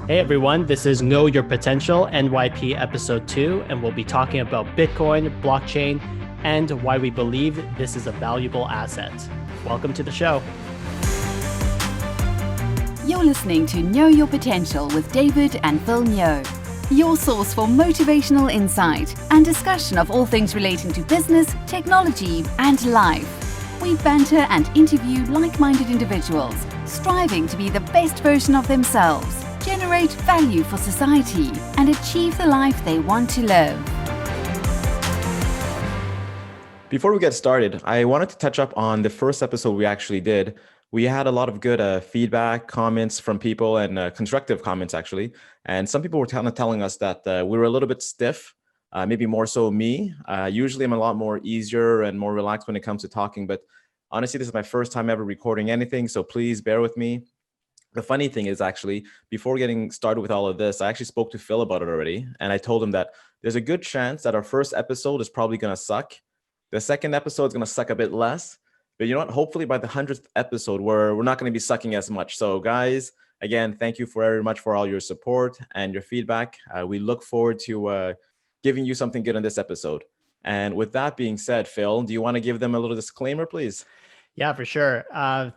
Hey everyone, this is Know Your Potential NYP episode 2, and we'll be talking about Bitcoin, blockchain, and why we believe this is a valuable asset. Welcome to the show. You're listening to Know Your Potential with David and Phil Ngo, your source for motivational insight and discussion of all things relating to business, technology, and life. We banter and interview like-minded individuals, striving to be the best version of themselves, generate value for society, and achieve the life they want to live. Before we get started, I wanted to touch up on the first episode we actually did. We had a lot of good feedback, comments from people, and constructive comments, actually. And some people were kind of telling us that we were a little bit stiff, maybe more so me. Usually I'm a lot more easier and more relaxed when it comes to talking, but honestly, this is my first time ever recording anything, so please bear with me. The funny thing is, actually, before getting started with all of this, I actually spoke to Phil about it already, and I told him that there's a good chance that our first episode is probably going to suck. The second episode is going to suck a bit less, but you know what? Hopefully by the 100th episode, we're not going to be sucking as much. So guys, again, thank you very much for all your support and your feedback. We look forward to giving you something good in this episode. And with that being said, Phil, do you want to give them a little disclaimer, please? Yeah, for sure.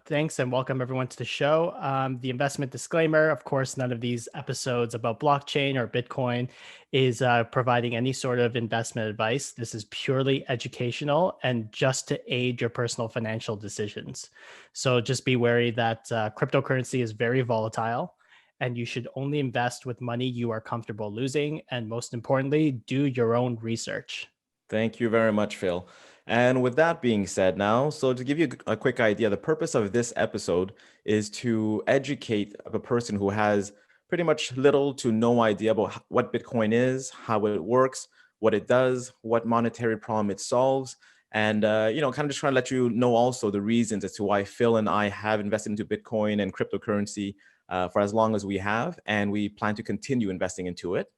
Thanks and welcome everyone to the show. The investment disclaimer, of course, none of these episodes about blockchain or Bitcoin is providing any sort of investment advice. This is purely educational and just to aid your personal financial decisions. So just be wary that cryptocurrency is very volatile and you should only invest with money you are comfortable losing. And most importantly, do your own research. Thank you very much, Phil. And with that being said now, so to give you a quick idea, the purpose of this episode is to educate a person who has pretty much little to no idea about what Bitcoin is, how it works, what it does, what monetary problem it solves, and kind of just trying to let you know also the reasons as to why Phil and I have invested into Bitcoin and cryptocurrency for as long as we have, and we plan to continue investing into it.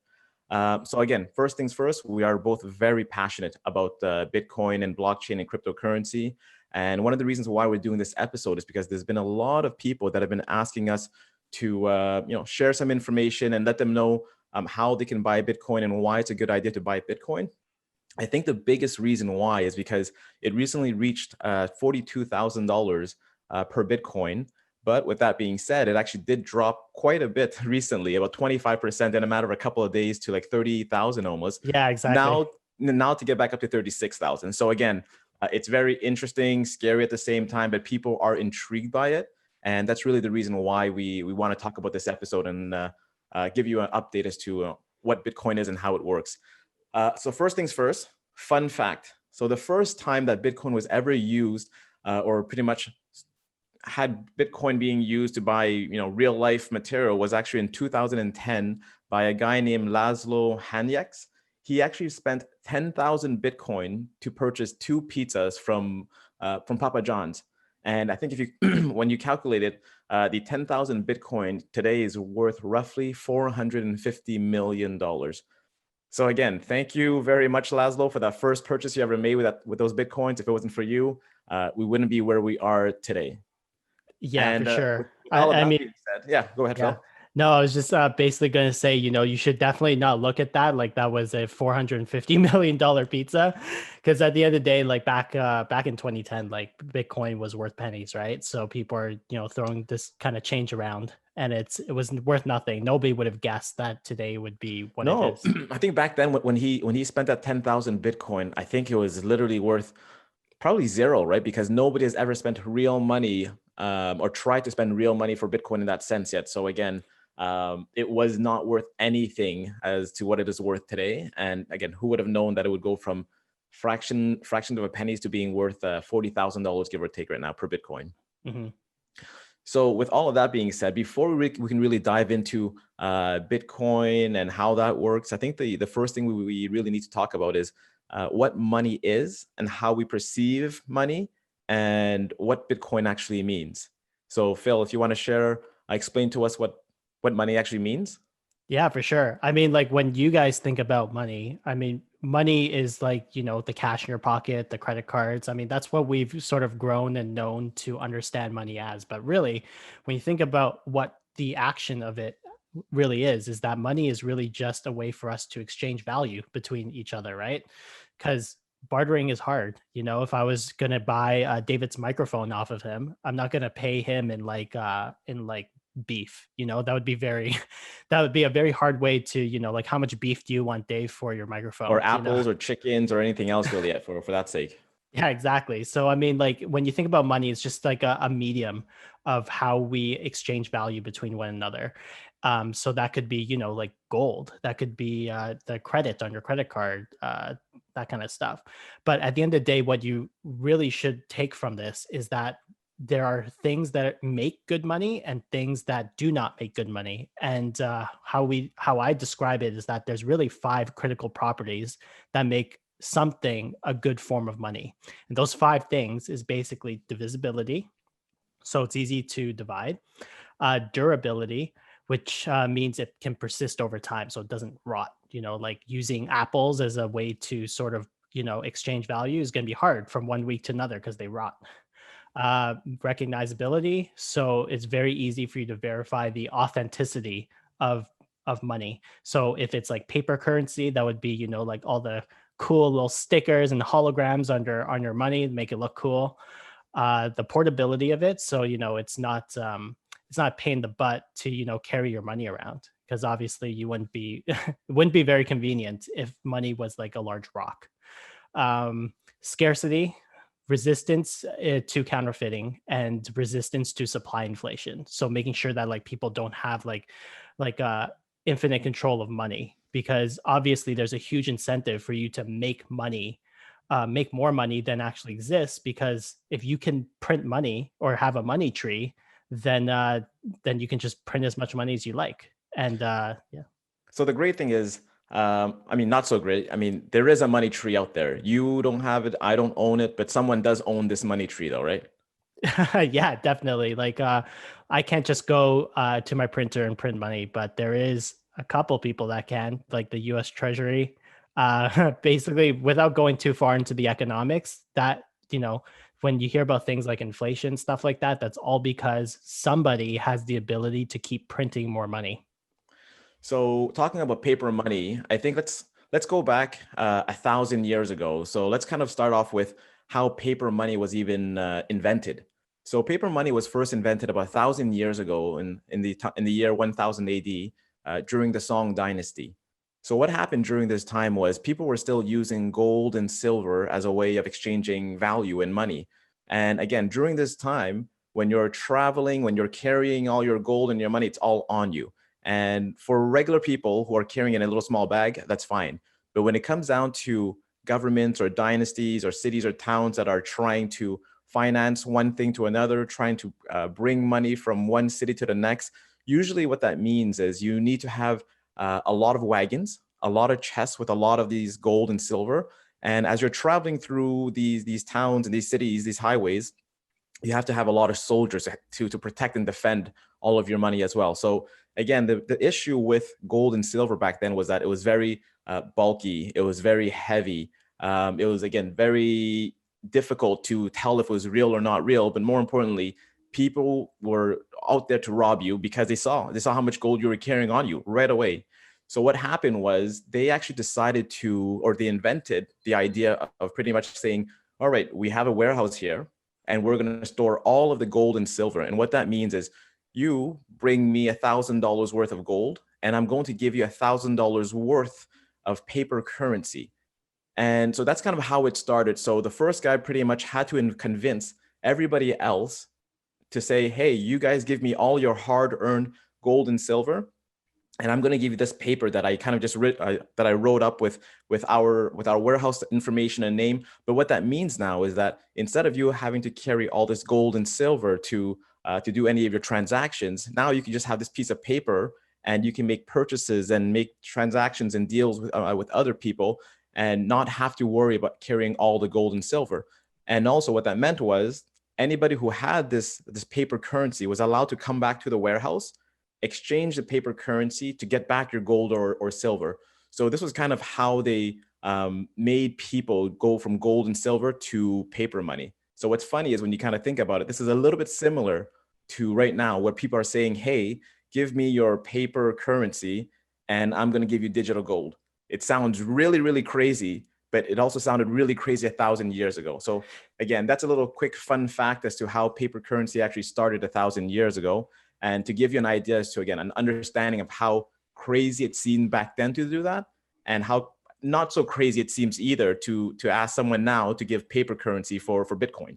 So again, first things first, we are both very passionate about Bitcoin and blockchain and cryptocurrency. And one of the reasons why we're doing this episode is because there's been a lot of people that have been asking us to share some information and let them know how they can buy Bitcoin and why it's a good idea to buy Bitcoin. I think the biggest reason why is because it recently reached $42,000 per Bitcoin. But with that being said, it actually did drop quite a bit recently, about 25% in a matter of a couple of days to like 30,000 almost. Yeah, exactly. Now to get back up to 36,000. So again, it's very interesting, scary at the same time, but people are intrigued by it. And that's really the reason why we want to talk about this episode and give you an update as to what Bitcoin is and how it works. So first things first, fun fact. So the first time that Bitcoin was ever used or pretty much had Bitcoin being used to buy, real life material was actually in 2010 by a guy named Laszlo Hanyecz. He actually spent 10,000 Bitcoin to purchase 2 pizzas from Papa John's. And I think if you, when you calculate it, the 10,000 Bitcoin today is worth roughly $450 million. So again, thank you very much, Laszlo, for that first purchase you ever made with those Bitcoins. If it wasn't for you, we wouldn't be where we are today. Yeah, And for sure. with all of I that mean, being said, yeah, go ahead, yeah. Phil. No, I was just basically going to say, you should definitely not look at that like that was a $450 million pizza. Because at the end of the day, like back in 2010, like Bitcoin was worth pennies, right? So people are, throwing this kind of change around and it was worth nothing. Nobody would have guessed that today would be what it No, is. I think back then when he spent that 10,000 Bitcoin, I think it was literally worth probably zero, right? Because nobody has ever spent real money or tried to spend real money for Bitcoin in that sense yet. So again, it was not worth anything as to what it is worth today. And again, who would have known that it would go from fraction of a pennies to being worth $40,000, give or take, right now per Bitcoin. Mm-hmm. So with all of that being said, before we can really dive into Bitcoin and how that works, I think the first thing we really need to talk about is what money is and how we perceive money and what Bitcoin actually means. So Phil, if you want to explain to us what money actually means. Yeah, for sure. I mean, like when you guys think about money, I mean, money is like, the cash in your pocket, the credit cards. I mean, that's what we've sort of grown and known to understand money as. But really, when you think about what the action of it really is that money is really just a way for us to exchange value between each other, right? Because bartering is hard. If I was gonna buy David's microphone off of him, I'm not gonna pay him in like beef. That would be very that would be a very hard way to, like, how much beef do you want, Dave, for your Or microphone? apples or chickens or anything else really for that sake. Yeah, exactly. So, I mean, like, when you think about money, it's just like a medium of how we exchange value between one another. So that could be, like gold. That could be the credit on your credit card, that kind of stuff. But at the end of the day, what you really should take from this is that there are things that make good money and things that do not make good money. And how I describe it is that there's really five critical properties that make something a good form of money. And those five things is basically divisibility, so it's easy to divide; durability, which means it can persist over time, so it doesn't rot. Like using apples as a way to sort of, exchange value is going to be hard from one week to another because they rot. Recognizability, so it's very easy for you to verify the authenticity of money. So if it's like paper currency, that would be, like all the cool little stickers and holograms under on your money to make it look cool. The portability of it, so it's not a pain in the butt to, carry your money around, because obviously you wouldn't be it wouldn't be very convenient if money was like a large rock. Scarcity, resistance to counterfeiting, and resistance to supply inflation. So making sure that, like, people don't have like infinite control of money, because obviously there's a huge incentive for you to make money, make more money than actually exists, because if you can print money or have a money tree, then you can just print as much money as you like. And yeah. So the great thing is, I mean, not so great. I mean, there is a money tree out there. You don't have it. I don't own it, but someone does own this money tree though, right? Yeah, definitely. Like, I can't just go to my printer and print money, but there is a couple people that can, like the US Treasury. Basically, without going too far into the economics, that, when you hear about things like inflation, stuff like that, that's all because somebody has the ability to keep printing more money. So talking about paper money, I think let's go back 1,000 years ago. So let's kind of start off with how paper money was even invented. So paper money was first invented about 1,000 years ago in the year 1000 AD during the Song Dynasty. So what happened during this time was people were still using gold and silver as a way of exchanging value and money. And again, during this time, when you're traveling, when you're carrying all your gold and your money, it's all on you. And for regular people who are carrying it in a little small bag, that's fine. But when it comes down to governments or dynasties or cities or towns that are trying to finance one thing to another, trying to bring money from one city to the next, usually what that means is you need to have a lot of wagons, a lot of chests with a lot of these gold and silver. And as you're traveling through these towns and these cities, these highways, you have to have a lot of soldiers to protect and defend all of your money as well. So again, the issue with gold and silver back then was that it was very bulky, it was very heavy. It was, again, very difficult to tell if it was real or not real. But more importantly, people were out there to rob you because they saw how much gold you were carrying on you right away. So what happened was they actually decided to, or they invented the idea of pretty much saying, all right, we have a warehouse here and we're going to store all of the gold and silver. And what that means is you bring me $1,000 worth of gold and I'm going to give you $1,000 worth of paper currency. And so that's kind of how it started. So the first guy pretty much had to convince everybody else to say, hey, you guys give me all your hard-earned gold and silver, and I'm going to give you this paper that I kind of just that I wrote up with our warehouse information and name. But what that means now is that instead of you having to carry all this gold and silver to do any of your transactions, now you can just have this piece of paper and you can make purchases and make transactions and deals with other people and not have to worry about carrying all the gold and silver. And also what that meant was anybody who had this paper currency was allowed to come back to the warehouse, exchange the paper currency to get back your gold or silver. So this was kind of how they made people go from gold and silver to paper money. So what's funny is when you kind of think about it, this is a little bit similar to right now where people are saying, hey, give me your paper currency and I'm going to give you digital gold. It sounds really, really crazy, but it also sounded really crazy 1,000 years ago. So again, that's a little quick fun fact as to how paper currency actually started 1,000 years ago. And to give you an idea as to, again, an understanding of how crazy it seemed back then to do that, and how not so crazy it seems either to ask someone now to give paper currency for Bitcoin.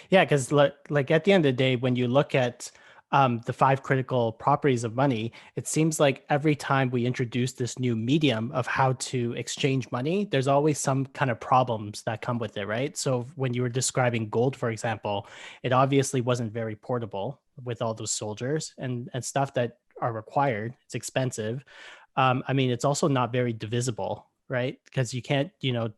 Yeah, because like at the end of the day, when you look at the five critical properties of money, it seems like every time we introduce this new medium of how to exchange money, there's always some kind of problems that come with it, right? So when you were describing gold, for example, it obviously wasn't very portable with all those soldiers and stuff that are required. It's expensive. I mean, it's also not very divisible, right? Because you can't,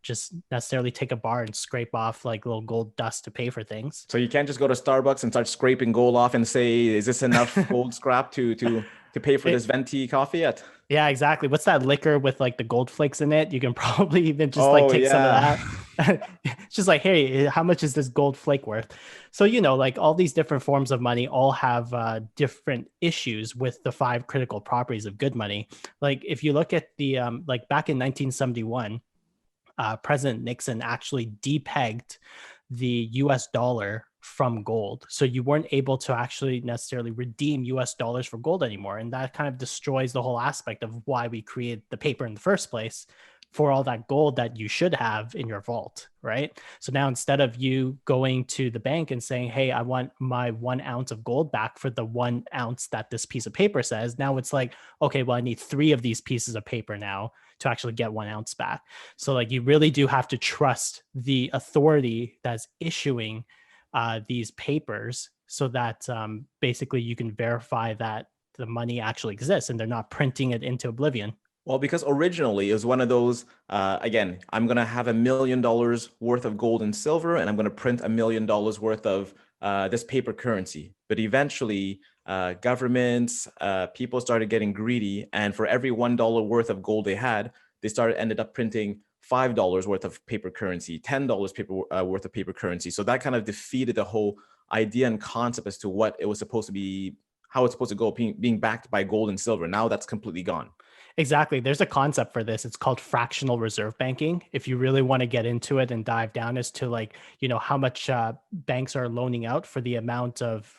just necessarily take a bar and scrape off like little gold dust to pay for things. So you can't just go to Starbucks and start scraping gold off and say, "Is this enough gold scrap to pay for this venti coffee at?" Yeah, exactly. What's that liquor with like the gold flakes in it? You can probably even just like Oh take some of yeah. that. It's just like, hey, how much is this gold flake worth? So, like all these different forms of money all have different issues with the five critical properties of good money. Like if you look at the, like back in 1971, President Nixon actually depegged the US dollar from gold. So you weren't able to actually necessarily redeem US dollars for gold anymore. And that kind of destroys the whole aspect of why we created the paper in the first place for all that gold that you should have in your vault, right? So now instead of you going to the bank and saying, hey, I want my 1 ounce of gold back for the 1 ounce that this piece of paper says, now it's like, okay, well, I need 3 of these pieces of paper now to actually get 1 ounce back. So like you really do have to trust the authority that's issuing these papers so that basically you can verify that the money actually exists and they're not printing it into oblivion. Well, because originally it was one of those, again, I'm going to have $1 million worth of gold and silver, and I'm going to print $1 million worth of this paper currency. But eventually, governments, people started getting greedy, and for every $1 worth of gold they had, they ended up printing $5 worth of paper currency, $10 worth of paper currency. So that kind of defeated the whole idea and concept as to what it was supposed to be, how it's supposed to go, being backed by gold and silver. Now that's completely gone. Exactly. There's a concept for this. It's called fractional reserve banking. If you really want to get into it and dive down as to like, how much banks are loaning out for the amount of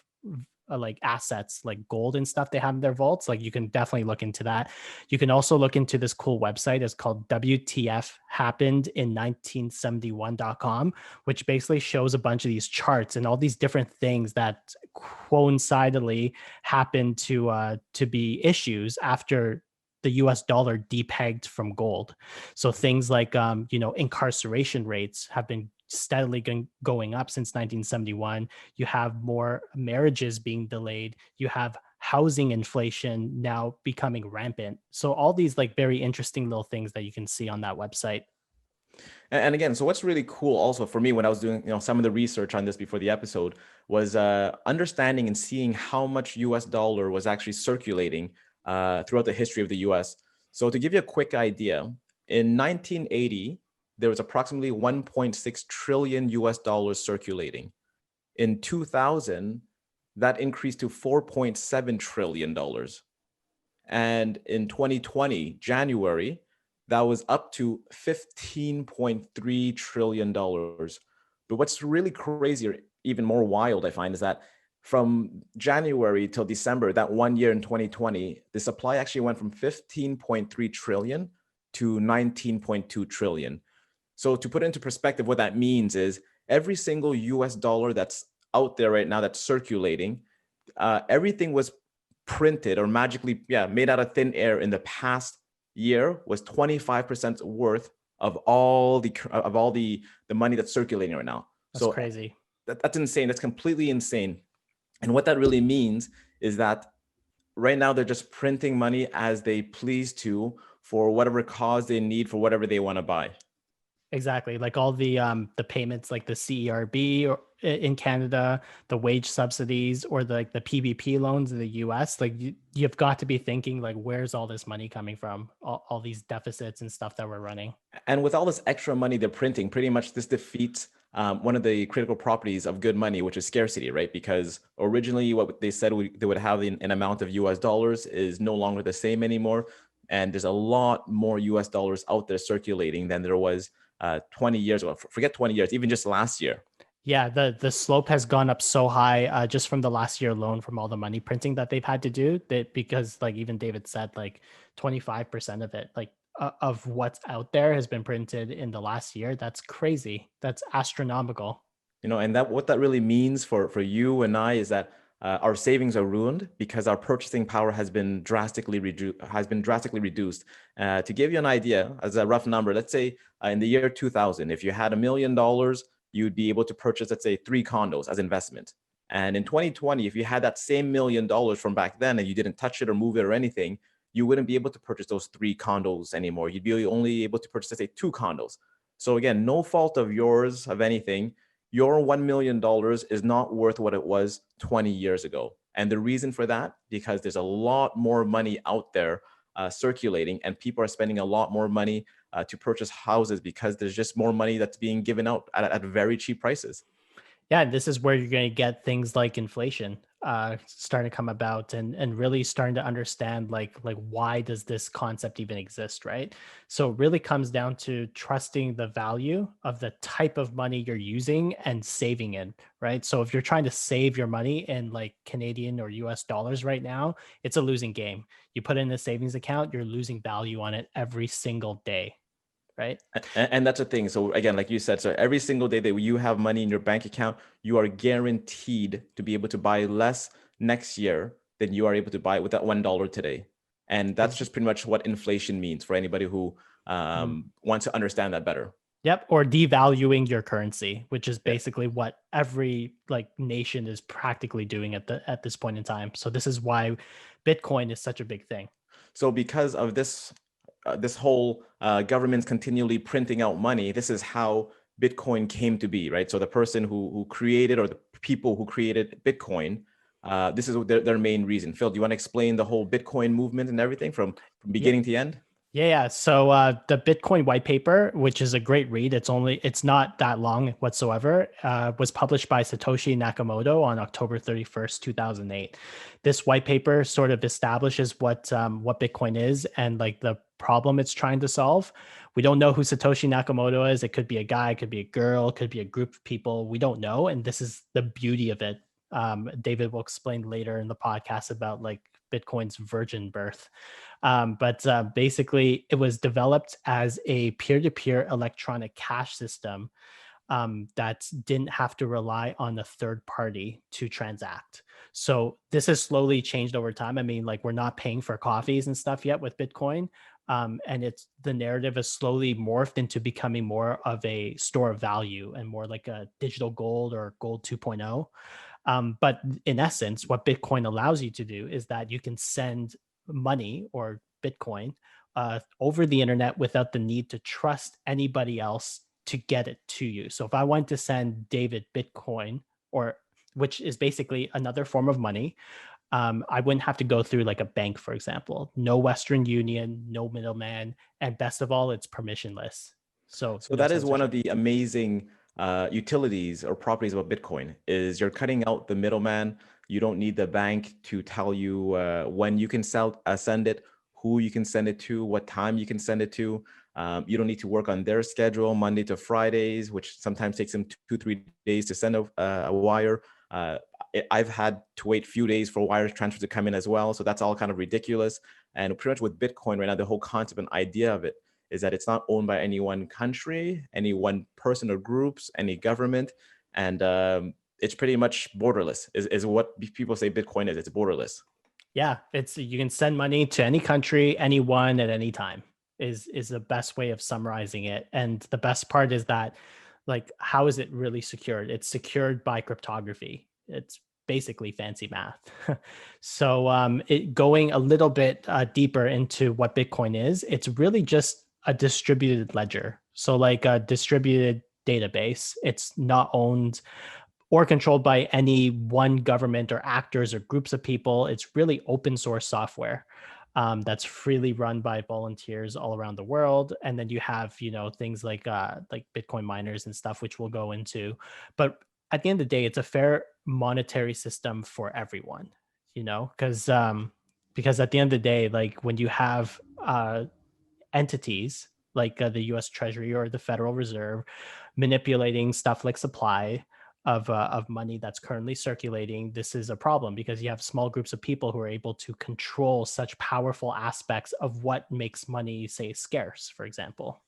like assets like gold and stuff they have in their vaults, like you can definitely look into that. You can also look into this cool website. It's called WTF happened in 1971.com, which basically shows a bunch of these charts and all these different things that coincidentally happened to be issues after the US dollar depegged from gold. So things like, incarceration rates have been steadily going up since 1971. You have more marriages being delayed. You have housing inflation now becoming rampant. So all these like very interesting little things that you can see on that website. And again, so what's really cool also for me when I was doing some of the research on this before the episode was understanding and seeing how much US dollar was actually circulating throughout the history of the US. So to give you a quick idea, in 1980, there was approximately 1.6 trillion US dollars circulating. In 2000, that increased to $4.7 trillion. And in 2020, January, that was up to $15.3 trillion. But what's really crazy, or even more wild, I find, is that from January till December, that 1 year in 2020, the supply actually went from 15.3 trillion to 19.2 trillion. So to put it into perspective, what that means is every single US dollar that's out there right now that's circulating, everything was printed or magically made out of thin air in the past year was 25% worth of all the money that's circulating right now. That's crazy. That's insane. That's completely insane. And what that really means is that right now they're just printing money as they please to for whatever cause they need for whatever they want to buy. Exactly. Like all the payments like the CERB or in Canada, the wage subsidies or the PPP loans in the US, like you've got to be thinking like, where's all this money coming from? All these deficits and stuff that we're running. And with all this extra money they're printing, pretty much this defeats one of the critical properties of good money, which is scarcity, right? Because originally what they said they would have an amount of US dollars is no longer the same anymore. And there's a lot more US dollars out there circulating than there was 20 years ago. Forget 20 years, even just last year. Yeah, the slope has gone up so high just from the last year alone from all the money printing that they've had to do, that because like even David said, like 25% of it, like of what's out there has been printed in the last year. That's crazy. That's astronomical. And that what that really means for you and I is that our savings are ruined because our purchasing power has been drastically reduced. To give you an idea, as a rough number, let's say in the year 2000, if you had $1 million, you'd be able to purchase, let's say, 3 condos as investment. And in 2020, if you had that same $1 million from back then and you didn't touch it or move it or anything, you wouldn't be able to purchase those 3 condos anymore. You'd be only able to purchase, let's say, 2 condos. So again, no fault of yours of anything. Your $1 million is not worth what it was 20 years ago. And the reason for that, because there's a lot more money out there circulating, and people are spending a lot more money to purchase houses because there's just more money that's being given out at very cheap prices. Yeah, this is where you're going to get things like inflation starting to come about, and really starting to understand like why does this concept even exist, right? So it really comes down to trusting the value of the type of money you're using and saving in, right? So if you're trying to save your money in like Canadian or US dollars right now, it's a losing game. You put in a savings account, you're losing value on it every single day, right? And that's the thing. So again, like you said, so every single day that you have money in your bank account, you are guaranteed to be able to buy less next year than you are able to buy with that $1 today. And that's just pretty much what inflation means for anybody who wants to understand that better. Yep, or devaluing your currency, which is Yeah. basically what every like nation is practically doing at this point in time. So this is why Bitcoin is such a big thing. So because of this whole government's continually printing out money, this is how Bitcoin came to be, right? So the person who created, or the people who created Bitcoin, this is their main reason. Phil, do you want to explain the whole Bitcoin movement and everything from Yeah, beginning to end? yeah. So the Bitcoin white paper, which is a great read, it's not that long whatsoever, was published by Satoshi Nakamoto on October 31st, 2008. This white paper sort of establishes what Bitcoin is and like the problem it's trying to solve. We don't know who Satoshi Nakamoto is. It could be a guy, it could be a girl, it could be a group of people. We don't know, and this is the beauty of it. David will explain later in the podcast about like Bitcoin's virgin birth. But basically, it was developed as a peer-to-peer electronic cash system that didn't have to rely on a third party to transact. So this has slowly changed over time. I mean, like we're not paying for coffees and stuff yet with Bitcoin. And it's the narrative has slowly morphed into becoming more of a store of value and more like a digital gold or gold 2.0. But in essence, what Bitcoin allows you to do is that you can send money or Bitcoin over the internet without the need to trust anybody else to get it to you. So if I want to send David Bitcoin, or which is basically another form of money, I wouldn't have to go through like a bank, for example. No Western Union, no middleman, and best of all, it's permissionless. So no That is one of censorship. the amazing utilities or properties about Bitcoin is you're cutting out the middleman. You don't need the bank to tell you when you can send it, who you can send it to, what time you can send it to. You don't need to work on their schedule Monday to Fridays, which sometimes takes them 2-3 days to send a wire. I've had to wait a few days for wire transfers to come in as well. So that's all kind of ridiculous. And pretty much with Bitcoin right now, the whole concept and idea of it is that it's not owned by any one country, any one person or groups, any government. And it's pretty much borderless is what people say Bitcoin is. It's borderless. Yeah, it's you can send money to any country, anyone at any time is the best way of summarizing it. And the best part is that like how is it really secured? It's secured by cryptography. It's basically fancy math. So it going a little bit deeper into what Bitcoin is, it's really just a distributed ledger. So like a distributed database. It's not owned or controlled by any one government or actors or groups of people. It's really open source software. that's freely run by volunteers all around the world. And then you have, things like Bitcoin miners and stuff, which we'll go into. But at the end of the day, it's a fair monetary system for everyone, because at the end of the day, like when you have entities like the U.S. Treasury or the Federal Reserve manipulating stuff like supply of money that's currently circulating, this is a problem because you have small groups of people who are able to control such powerful aspects of what makes money, say, scarce, for example.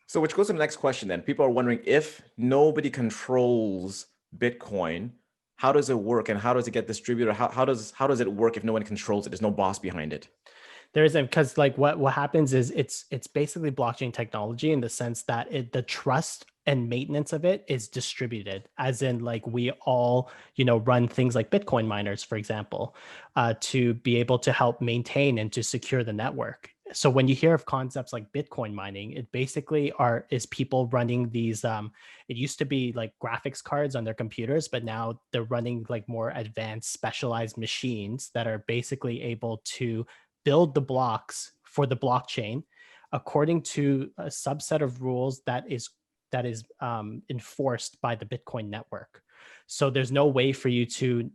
So which goes to the next question then. People are wondering, if nobody controls Bitcoin, how does it work and how does it get distributed? How does it work if no one controls it? There's no boss behind it. There isn't, because like what happens is it's basically blockchain technology in the sense that the trust and maintenance of it is distributed, as in like we all run things like Bitcoin miners, for example, to be able to help maintain and to secure the network. So when you hear of concepts like Bitcoin mining, it basically is people running these it used to be like graphics cards on their computers, but now they're running like more advanced specialized machines that are basically able to build the blocks for the blockchain according to a subset of rules that is enforced by the Bitcoin network. So there's no way for you to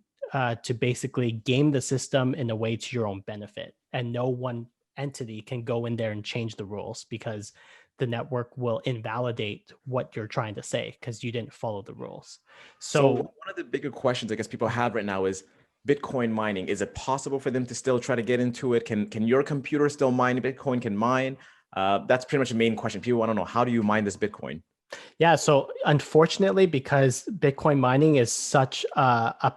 basically game the system in a way to your own benefit, and no one entity can go in there and change the rules because the network will invalidate what you're trying to say because you didn't follow the rules. So one of the bigger questions I guess people have right now is Bitcoin mining. Is it possible for them to still try to get into it? Can your computer still mine Bitcoin? Can mine? That's pretty much the main question. People want to know, how do you mine this Bitcoin? Yeah, so unfortunately, because Bitcoin mining is such a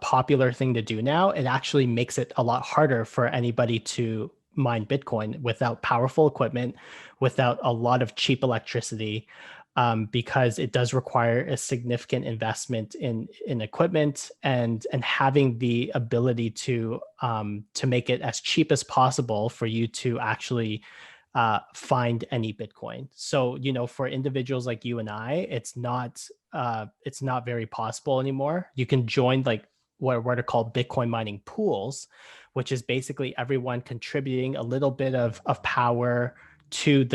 popular thing to do now, it actually makes it a lot harder for anybody to mine Bitcoin without powerful equipment, without a lot of cheap electricity, because it does require a significant investment in equipment and having the ability to make it as cheap as possible for you to actually find any Bitcoin. So, for individuals like you and I, it's not very possible anymore. You can join like what are called Bitcoin mining pools, which is basically everyone contributing a little bit of power to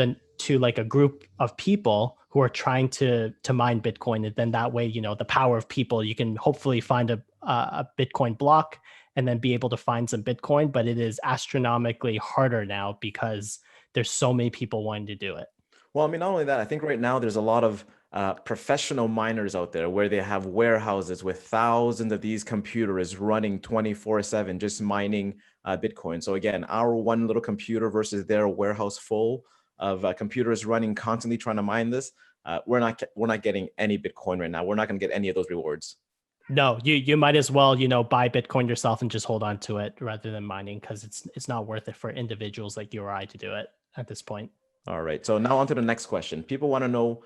like a group of people who are trying to mine Bitcoin. And then that way, the power of people, you can hopefully find a Bitcoin block and then be able to find some Bitcoin. But it is astronomically harder now because there's so many people wanting to do it. Well, I mean, not only that, I think right now there's a lot of professional miners out there where they have warehouses with thousands of these computers running 24/7, just mining Bitcoin. So again, our one little computer versus their warehouse full of computers running constantly trying to mine this. We're not getting any Bitcoin right now. We're not going to get any of those rewards. No, you might as well, buy Bitcoin yourself and just hold on to it rather than mining, because it's not worth it for individuals like you or I to do it at this point. All right. So now on to the next question. People want to know,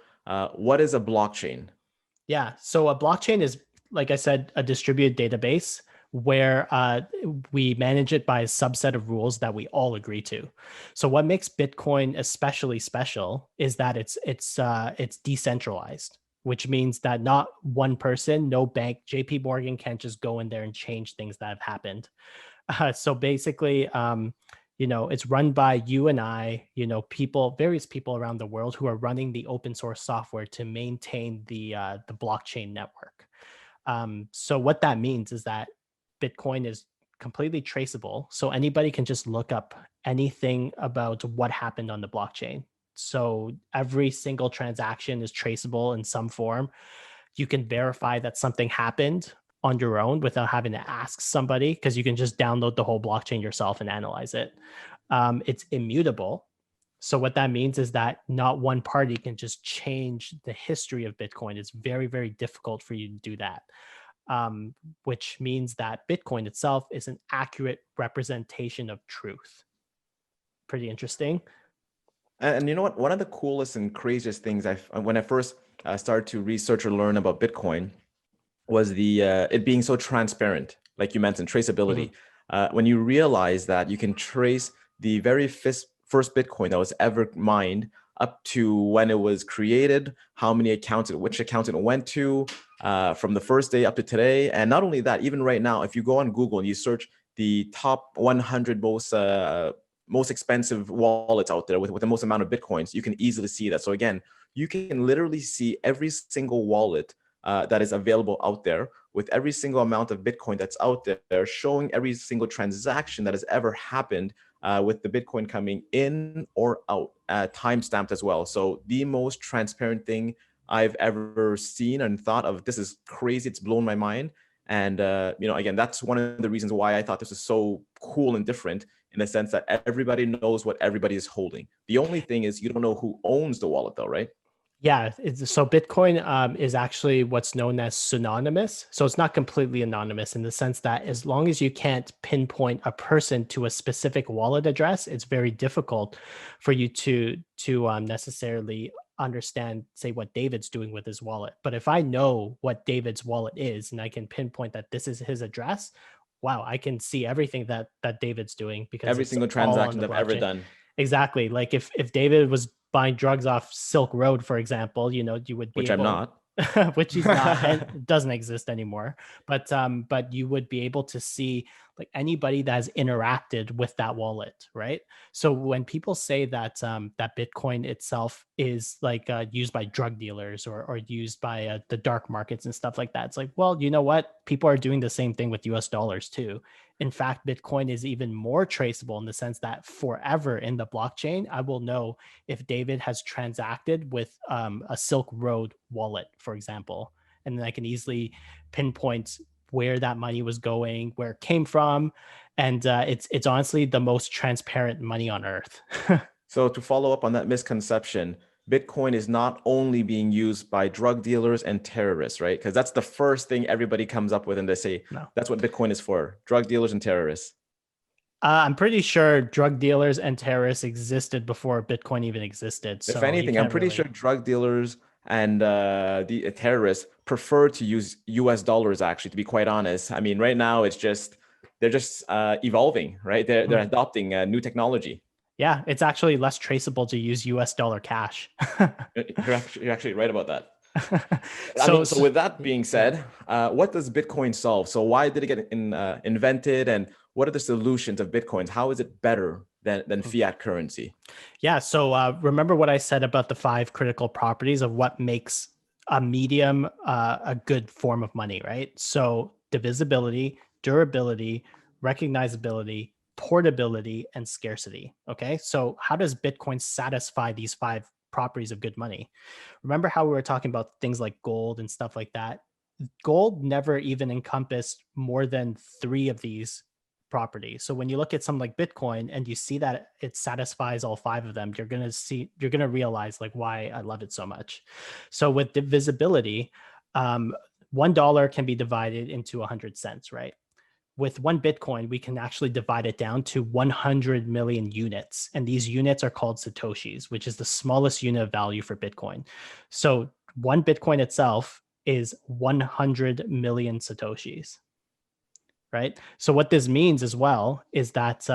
what is a blockchain? Yeah. So a blockchain is, like I said, a distributed database where we manage it by a subset of rules that we all agree to. So what makes Bitcoin especially special is that it's decentralized, which means that not one person, no bank, JP Morgan can't just go in there and change things that have happened. So basically, it's run by you and I, various people around the world who are running the open source software to maintain the blockchain network. So what that means is that Bitcoin is completely traceable. So anybody can just look up anything about what happened on the blockchain. So every single transaction is traceable in some form. You can verify that something happened on your own without having to ask somebody, because you can just download the whole blockchain yourself and analyze it. It's immutable. So what that means is that not one party can just change the history of Bitcoin. It's very, very difficult for you to do that, which means that Bitcoin itself is an accurate representation of truth. Pretty interesting. And you know what? One of the coolest and craziest things when I first started to research or learn about Bitcoin was it being so transparent, like you mentioned, traceability. When you realize that you can trace the very first Bitcoin that was ever mined up to when it was created, how many accounts, which account it went to, from the first day up to today. And not only that, even right now, if you go on Google and you search the top 100 most expensive wallets out there with the most amount of Bitcoins, you can easily see that. So again, you can literally see every single wallet that is available out there with every single amount of Bitcoin that's out there, showing every single transaction that has ever happened with the Bitcoin coming in or out, timestamped as well. So the most transparent thing I've ever seen and thought of. This is crazy. It's blown my mind. And, again, that's one of the reasons why I thought this was so cool and different, in the sense that everybody knows what everybody is holding. The only thing is you don't know who owns the wallet though, right? Yeah, so Bitcoin is actually what's known as synonymous. So it's not completely anonymous in the sense that as long as you can't pinpoint a person to a specific wallet address, it's very difficult for you to necessarily understand, say, what David's doing with his wallet. But if I know what David's wallet is and I can pinpoint that this is his address, wow, I can see everything that David's doing because Every it's single all on transaction the I've ever blockchain. done. Exactly. Like if David was buying drugs off Silk Road, for example, you would be Which I'm able, not. which he's not, and it doesn't exist anymore. But you would be able to see like anybody that has interacted with that wallet, right? So when people say that that Bitcoin itself is like used by drug dealers or used by the dark markets and stuff like that, it's like, well, you know what? People are doing the same thing with US dollars too. In fact, Bitcoin is even more traceable in the sense that forever in the blockchain, I will know if David has transacted with a Silk Road wallet, for example, and then I can easily pinpoint where that money was going, where it came from, and it's honestly the most transparent money on earth. So to follow up on that misconception, Bitcoin is not only being used by drug dealers and terrorists, right? Because that's the first thing everybody comes up with, and they say No. that's what Bitcoin is for: drug dealers and terrorists. I'm pretty sure drug dealers and terrorists existed before Bitcoin even existed. If So you anything, I'm can't pretty really. sure drug dealers and the terrorists prefer to use US dollars, actually, to be quite honest. I mean, right now they're just evolving, right? They're adopting new technology. Yeah, it's actually less traceable to use US dollar cash. You're actually right about that. so, So with that being said, what does Bitcoin solve? So why did it get invented, and what are the solutions of Bitcoins? How is it better than fiat currency? Yeah. So remember what I said about the 5 critical properties of what makes a medium a good form of money, right? So divisibility, durability, recognizability, portability, and scarcity. Okay. So how does Bitcoin satisfy these 5 properties of good money? Remember how we were talking about things like gold and stuff like that? Gold never even encompassed more than 3 of these properties. So when you look at something like Bitcoin and you see that it satisfies all 5 of them, you're going to realize like why I love it so much. So with divisibility, $1 can be divided into 100 cents, right? With 1 Bitcoin, we can actually divide it down to 100 million units. And these units are called Satoshis, which is the smallest unit of value for Bitcoin. So 1 Bitcoin itself is 100 million Satoshis, right? So what this means as well is that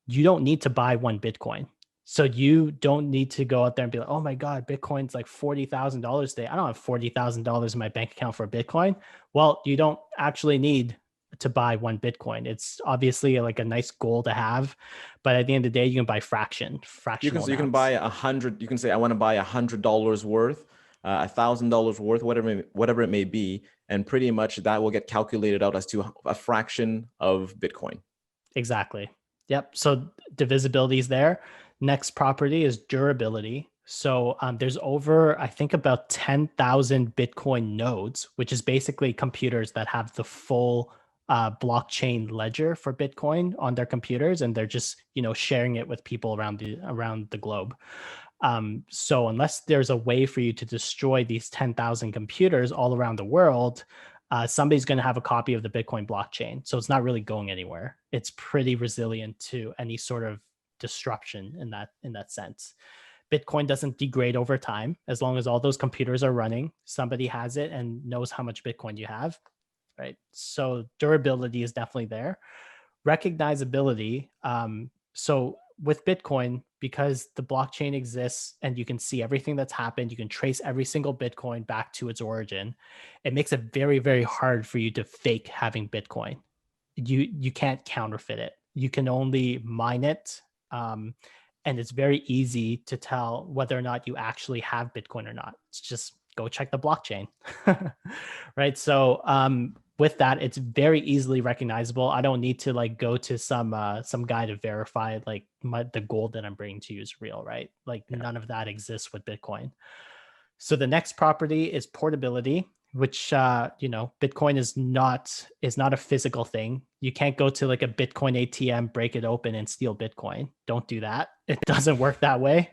you don't need to buy 1 Bitcoin. So you don't need to go out there and be like, oh my God, Bitcoin's like $40,000 today. I don't have $40,000 in my bank account for Bitcoin. Well, you don't actually need to buy 1 Bitcoin. It's obviously like a nice goal to have, but at the end of the day, you can buy fractional You can amounts. buy 100. You can say I want to buy $100 worth, $1,000 worth, whatever it may be, and pretty much that will get calculated out as to a fraction of Bitcoin. Exactly. Yep. So divisibility is there. Next property is durability. So there's over, I think, about 10,000 Bitcoin nodes, which is basically computers that have the full blockchain ledger for Bitcoin on their computers, and they're just sharing it with people around the globe. So unless there's a way for you to destroy these 10,000 computers all around the world, somebody's going to have a copy of the Bitcoin blockchain. So it's not really going anywhere. It's pretty resilient to any sort of disruption in that sense. Bitcoin doesn't degrade over time as long as all those computers are running. Somebody has it and knows how much Bitcoin you have, right? So durability is definitely there. Recognizability. So with Bitcoin, because the blockchain exists and you can see everything that's happened, you can trace every single Bitcoin back to its origin. It makes it very, very hard for you to fake having Bitcoin. You can't counterfeit it. You can only mine it. And it's very easy to tell whether or not you actually have Bitcoin or not. It's just go check the blockchain. Right. So with that, it's very easily recognizable. I don't need to like go to some guy to verify like the gold that I'm bringing to you is real, right? Like none of that exists with Bitcoin. So the next property is portability, which Bitcoin is not a physical thing. You can't go to like a Bitcoin ATM, break it open, and steal Bitcoin. Don't do that. It doesn't work that way.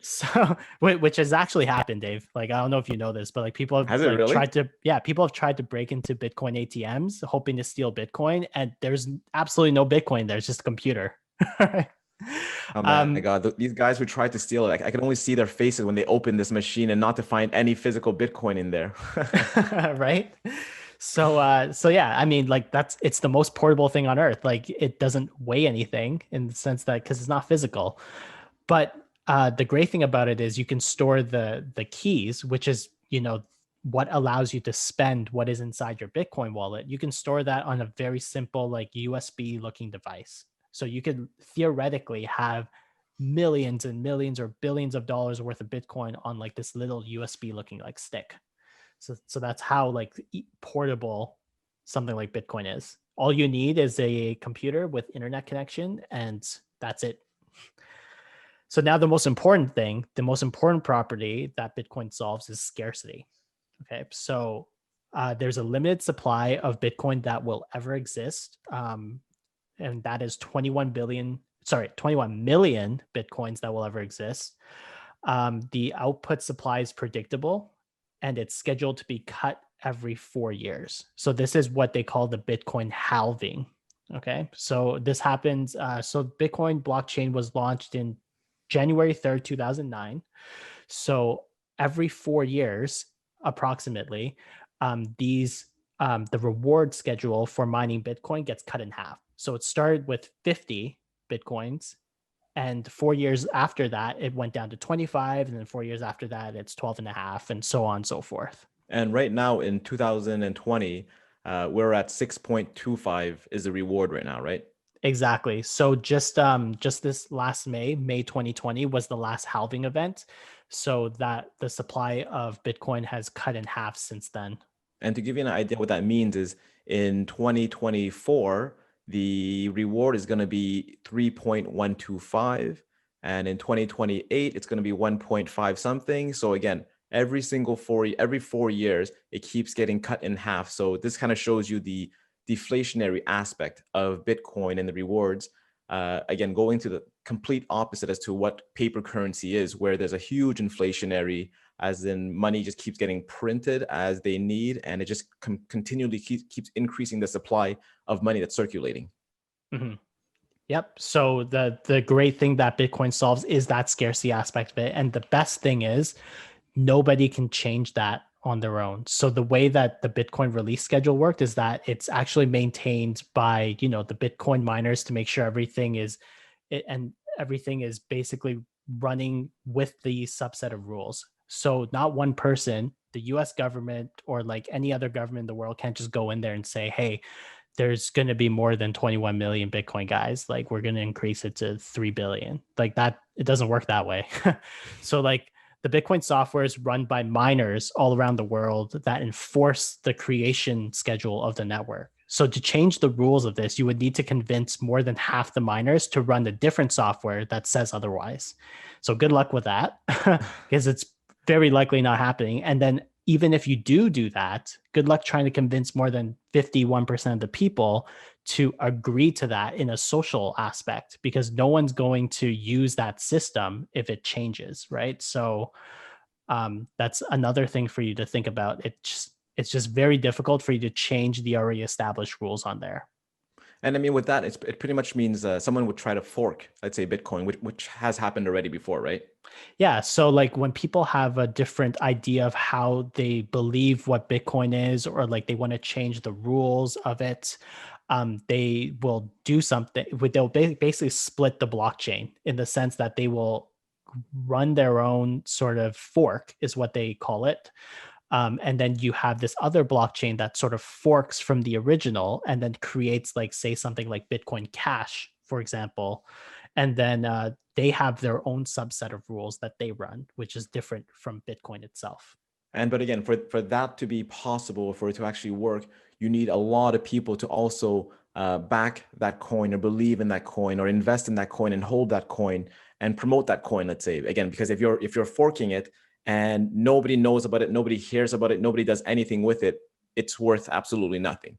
So which has actually happened, Dave. Like I don't know if you know this, but like people have Has it like really? people have tried to break into Bitcoin ATMs hoping to steal Bitcoin, and there's absolutely no Bitcoin there. It's just a computer. Oh my God, these guys who tried to steal it, I can only see their faces when they open this machine and not to find any physical Bitcoin in there. Right. So yeah, I mean, like it's the most portable thing on earth. Like it doesn't weigh anything in the sense that because it's not physical. But the great thing about it is you can store the keys, which is what allows you to spend what is inside your Bitcoin wallet. You can store that on a very simple like USB looking device. So you could theoretically have millions and millions or billions of dollars worth of Bitcoin on like this little USB looking like stick. So that's how like portable something like Bitcoin is. All you need is a computer with internet connection, and that's it. So now the most important thing, the most important property that Bitcoin solves is scarcity. Okay, so there's a limited supply of Bitcoin that will ever exist, and that is 21 million Bitcoins that will ever exist. The output supply is predictable, and it's scheduled to be cut every 4 years. So this is what they call the Bitcoin halving. Okay, so this happens. So Bitcoin blockchain was launched in January 3rd, 2009. So every 4 years, approximately, the reward schedule for mining Bitcoin gets cut in half. So it started with 50 Bitcoins, and 4 years after that, it went down to 25. And then 4 years after that, it's 12 and a half, and so on and so forth. And right now in 2020, we're at 6.25 is the reward right now, right? Exactly. So just this last May 2020 was the last halving event. So that the supply of Bitcoin has cut in half since then. And to give you an idea what that means is in 2024, the reward is going to be 3.125. And in 2028, it's going to be 1.5 something. So again, every 4 years, it keeps getting cut in half. So this kind of shows you the deflationary aspect of Bitcoin and the rewards. Again, going to the complete opposite as to what paper currency is, where there's a huge inflationary, as in money just keeps getting printed as they need, and it just continually keeps increasing the supply of money that's circulating. Mm-hmm. Yep. So the great thing that Bitcoin solves is that scarcity aspect of it. And the best thing is nobody can change that on their own. So the way that the Bitcoin release schedule worked is that it's actually maintained by, the Bitcoin miners to make sure everything is basically running with the subset of rules. So not one person, the US government or like any other government in the world can't just go in there and say, hey, there's going to be more than 21 million Bitcoin guys. Like we're going to increase it to 3 billion. Like that, it doesn't work that way. So like the Bitcoin software is run by miners all around the world that enforce the creation schedule of the network. So to change the rules of this, you would need to convince more than half the miners to run a different software that says otherwise. So good luck with that, because it's very likely not happening. And then even if you do that, good luck trying to convince more than 51% of the people to agree to that in a social aspect, because no one's going to use that system if it changes, right? So that's another thing for you to think about. It's just very difficult for you to change the already established rules on there. And I mean, with that, it pretty much means someone would try to fork, let's say, Bitcoin, which has happened already before, right? Yeah. So like when people have a different idea of how they believe what Bitcoin is, or like they want to change the rules of it, they will do something. They'll basically split the blockchain in the sense that they will run their own sort of fork, is what they call it. And then you have this other blockchain that sort of forks from the original and then creates, like, say, something like Bitcoin Cash, for example. And then they have their own subset of rules that they run, which is different from Bitcoin itself. But again, for that to be possible, for it to actually work, you need a lot of people to also back that coin or believe in that coin or invest in that coin and hold that coin and promote that coin, let's say. Again, because if you're forking it and nobody knows about it, nobody hears about it, nobody does anything with it, it's worth absolutely nothing.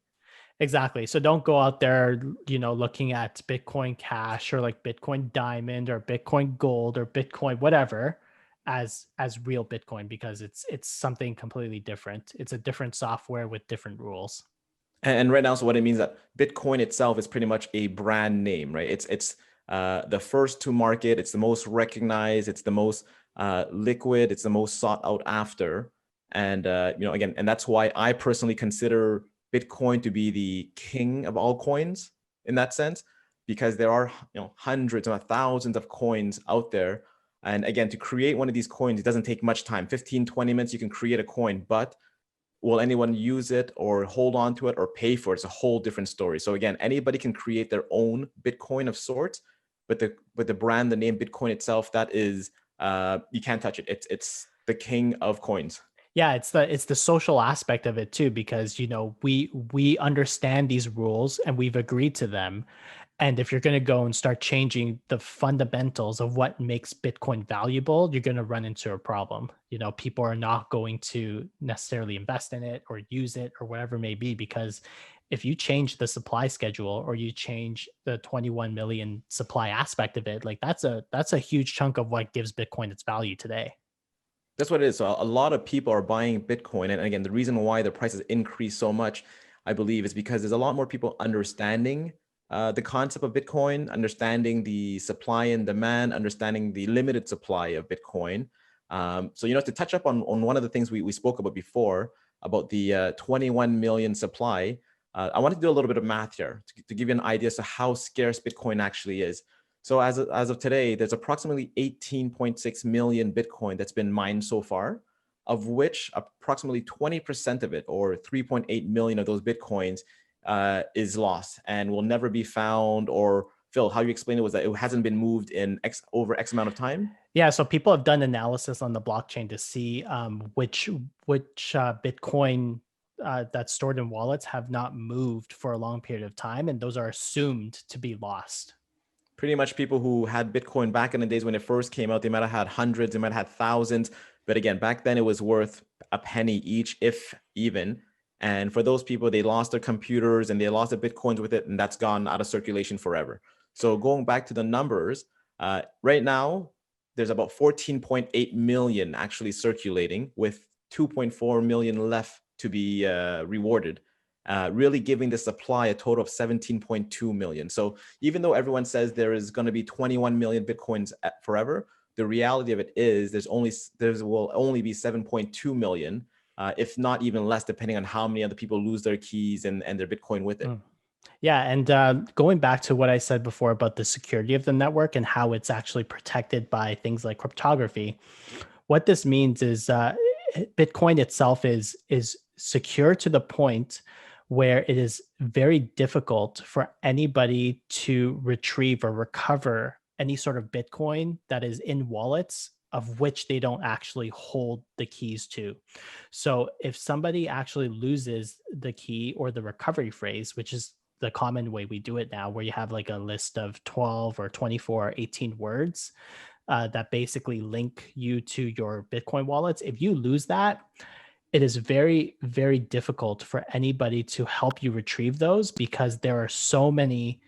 Exactly. So don't go out there, looking at Bitcoin Cash or like Bitcoin Diamond or Bitcoin Gold or Bitcoin whatever as real Bitcoin, because it's something completely different. It's a different software with different rules. And right now, so what it means that Bitcoin itself is pretty much a brand name, right? It's the first to market. It's the most recognized. It's the most liquid. It's the most sought out after. And again, and that's why I personally consider Bitcoin to be the king of all coins in that sense, because there are hundreds or thousands of coins out there. And again, to create one of these coins, it doesn't take much time. 15, 20 minutes, you can create a coin. But will anyone use it or hold on to it or pay for it? It's a whole different story. So again, anybody can create their own Bitcoin of sorts, but the brand, the name Bitcoin itself, that is, you can't touch it. It's the king of coins. Yeah, it's the social aspect of it too, because we understand these rules and we've agreed to them. And if you're going to go and start changing the fundamentals of what makes Bitcoin valuable, you're going to run into a problem. People are not going to necessarily invest in it or use it or whatever it may be, because if you change the supply schedule or you change the 21 million supply aspect of it, like that's a huge chunk of what gives Bitcoin its value today. That's what it is. So a lot of people are buying Bitcoin. And again, the reason why the prices increase so much, I believe, is because there's a lot more people understanding the concept of Bitcoin, understanding the supply and demand, understanding the limited supply of Bitcoin. So, to touch up on one of the things we spoke about before, about the 21 million supply, I wanted to do a little bit of math here to give you an idea as to how scarce Bitcoin actually is. So as of today, there's approximately 18.6 million Bitcoin that's been mined so far, of which approximately 20% of it, or 3.8 million of those Bitcoins, is lost and will never be found. Or Phil, how you explained it was that it hasn't been moved in over X amount of time. Yeah, so people have done analysis on the blockchain to see which Bitcoin that's stored in wallets have not moved for a long period of time, and those are assumed to be lost. Pretty much people who had Bitcoin back in the days when it first came out, they might have had hundreds, they might have had thousands. But again, back then it was worth a penny each, if even. And for those people, they lost their computers and they lost their Bitcoins with it, and that's gone out of circulation forever. So going back to the numbers, right now, there's about 14.8 million actually circulating, with 2.4 million left to be rewarded. Really giving the supply a total of 17.2 million. So even though everyone says there is going to be 21 million Bitcoins forever, the reality of it is there will only be 7.2 million, if not even less, depending on how many other people lose their keys and their Bitcoin with it. Yeah, and going back to what I said before about the security of the network and how it's actually protected by things like cryptography, what this means is Bitcoin itself is secure to the point where it is very difficult for anybody to retrieve or recover any sort of Bitcoin that is in wallets of which they don't actually hold the keys to. So if somebody actually loses the key or the recovery phrase, which is the common way we do it now, where you have like a list of 12 or 24 or 18 words that basically link you to your Bitcoin wallets. If you lose that, it is very, very difficult for anybody to help you retrieve those, because there are so many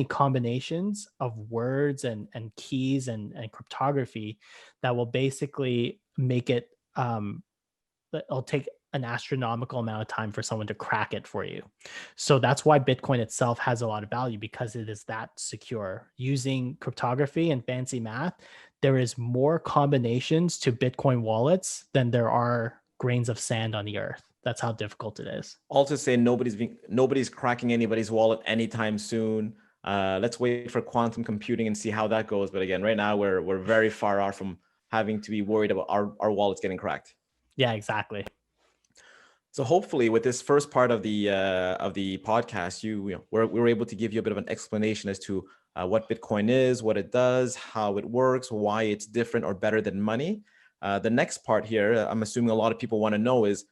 combinations of words and keys and cryptography that will basically make it it'll take an astronomical amount of time for someone to crack it for you. So that's why Bitcoin itself has a lot of value, because it is that secure. Using cryptography and fancy math, there is more combinations to Bitcoin wallets than there are grains of sand on the earth. That's how difficult it is. Also say nobody's cracking anybody's wallet anytime soon. Let's wait for quantum computing and see how that goes. But again, right now we're very far out from having to be worried about our wallets getting cracked. Yeah, exactly. So hopefully, with this first part of the podcast, we're able to give you a bit of an explanation as to what Bitcoin is, what it does, how it works, why it's different or better than money. The next part here, I'm assuming a lot of people want to know is,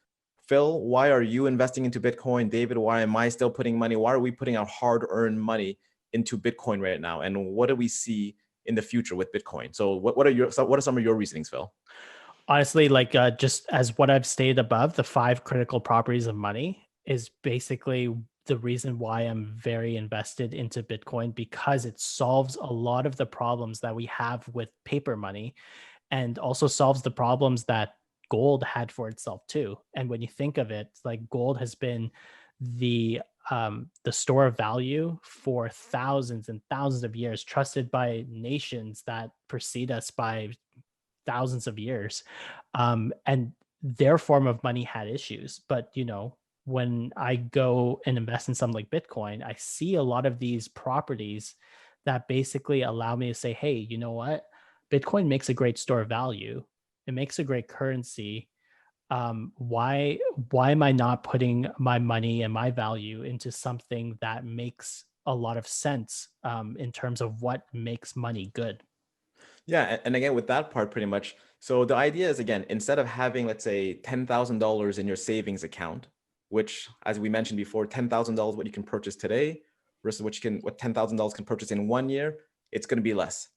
Phil, why are you investing into Bitcoin? David, why am I still putting money? Why are we putting our hard-earned money into Bitcoin right now? And what do we see in the future with Bitcoin? So what are some of your reasonings, Phil? Honestly, like just as what I've stated above, the 5 critical properties of money is basically the reason why I'm very invested into Bitcoin, because it solves a lot of the problems that we have with paper money, and also solves the problems that gold had for itself too. And when you think of it, like gold has been the store of value for thousands and thousands of years, trusted by nations that precede us by thousands of years. And their form of money had issues. But, when I go and invest in something like Bitcoin, I see a lot of these properties that basically allow me to say, hey, you know what? Bitcoin makes a great store of value. It makes a great currency. Why am I not putting my money and my value into something that makes a lot of sense in terms of what makes money good? Yeah, and again with that part pretty much. So the idea is, again, instead of having, let's say, $10,000 in your savings account, which, as we mentioned before, $10,000 what you can purchase today versus what $10,000 can purchase in 1 year, it's going to be less.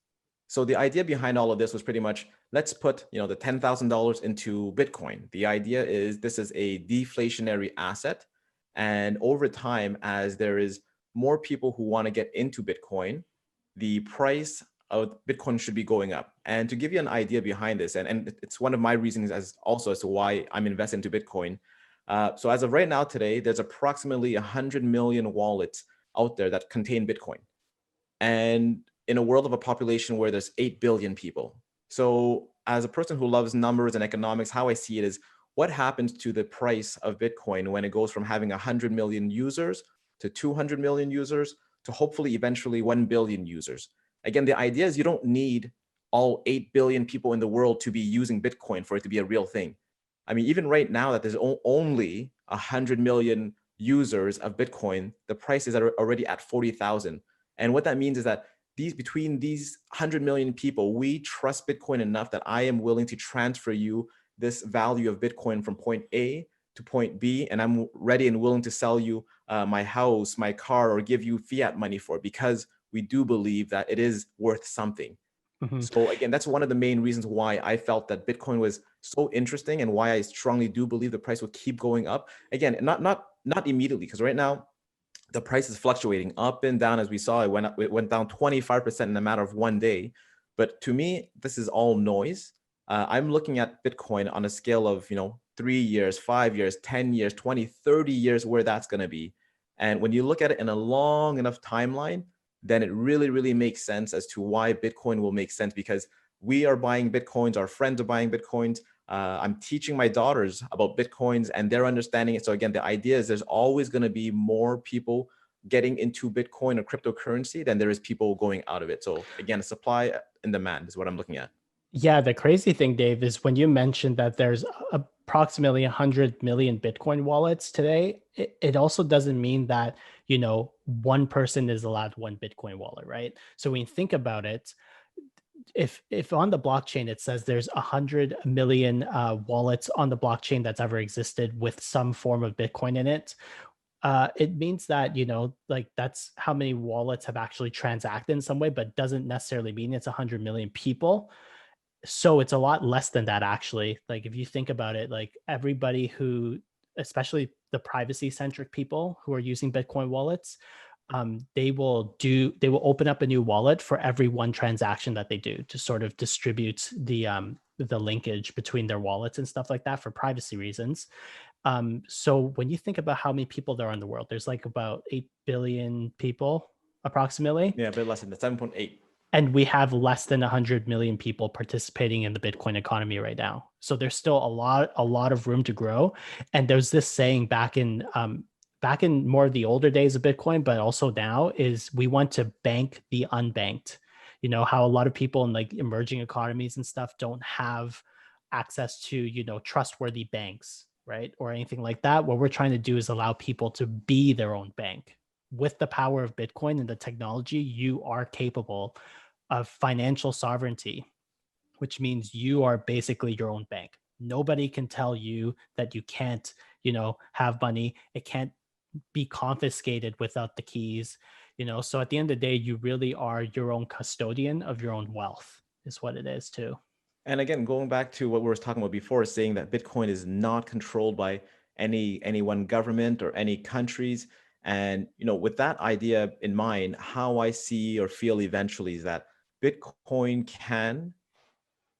So the idea behind all of this was pretty much, let's put the $10,000 into Bitcoin. The idea is this is a deflationary asset, and over time, as there is more people who want to get into Bitcoin, the price of Bitcoin should be going up. And to give you an idea behind this, and it's one of my reasons as to why I'm invested into Bitcoin. So as of right now today, there's approximately 100 million wallets out there that contain Bitcoin. And in a world of a population where there's 8 billion people. So as a person who loves numbers and economics, how I see it is, what happens to the price of Bitcoin when it goes from having 100 million users to 200 million users to hopefully eventually 1 billion users? Again, the idea is you don't need all 8 billion people in the world to be using Bitcoin for it to be a real thing. I mean, even right now that there's only 100 million users of Bitcoin, the price is already at 40,000. And what that means is that between these 100 million people, we trust Bitcoin enough that I am willing to transfer you this value of Bitcoin from point A to point B, and I'm ready and willing to sell you my house, my car, or give you fiat money for it, because we do believe that it is worth something. Mm-hmm. So again, that's one of the main reasons why I felt that Bitcoin was so interesting, and why I strongly do believe the price will keep going up. Again, not immediately, because right now the price is fluctuating up and down. As we saw, it went down 25% in a matter of 1 day. But to me, this is all noise. I'm looking at Bitcoin on a scale of 3 years, 5 years, 10 years, 20, 30 years, where that's going to be. And when you look at it in a long enough timeline, then it really, really makes sense as to why Bitcoin will make sense, because we are buying Bitcoins, our friends are buying Bitcoins. I'm teaching my daughters about Bitcoins and they're understanding it. So again, the idea is there's always going to be more people getting into Bitcoin or cryptocurrency than there is people going out of it. So again, supply and demand is what I'm looking at. Yeah, the crazy thing, Dave, is when you mentioned that there's approximately 100 million Bitcoin wallets today, it also doesn't mean that, one person is allowed one Bitcoin wallet, right? So when you think about it, if on the blockchain it says there's 100 million wallets on the blockchain that's ever existed with some form of Bitcoin in it, it means that, like that's how many wallets have actually transacted in some way, but doesn't necessarily mean it's 100 million people. So it's a lot less than that, actually. Like if you think about it, like everybody who, especially the privacy centric people who are using Bitcoin wallets, they will open up a new wallet for every one transaction that they do to sort of distribute the linkage between their wallets and stuff like that for privacy reasons. So when you think about how many people there are in the world, there's like about 8 billion people approximately. Yeah, a bit less than that, 7.8. And we have less than 100 million people participating in the Bitcoin economy right now. So there's still a lot of room to grow. And there's this saying back in more of the older days of Bitcoin, but also now, is we want to bank the unbanked. You know, how a lot of people in like emerging economies and stuff don't have access to, you know, trustworthy banks, right? Or anything like that. What we're trying to do is allow people to be their own bank. With the power of Bitcoin and the technology, you are capable of financial sovereignty, which means you are basically your own bank. Nobody can tell you that you can't, you know, have money. It can't be confiscated without the keys, you know. So at the end of the day, you really are your own custodian of your own wealth, is what it is too. And again, going back to what we were talking about before, saying that Bitcoin is not controlled by any one government or any countries. And with that idea in mind, how I see or feel eventually is that Bitcoin can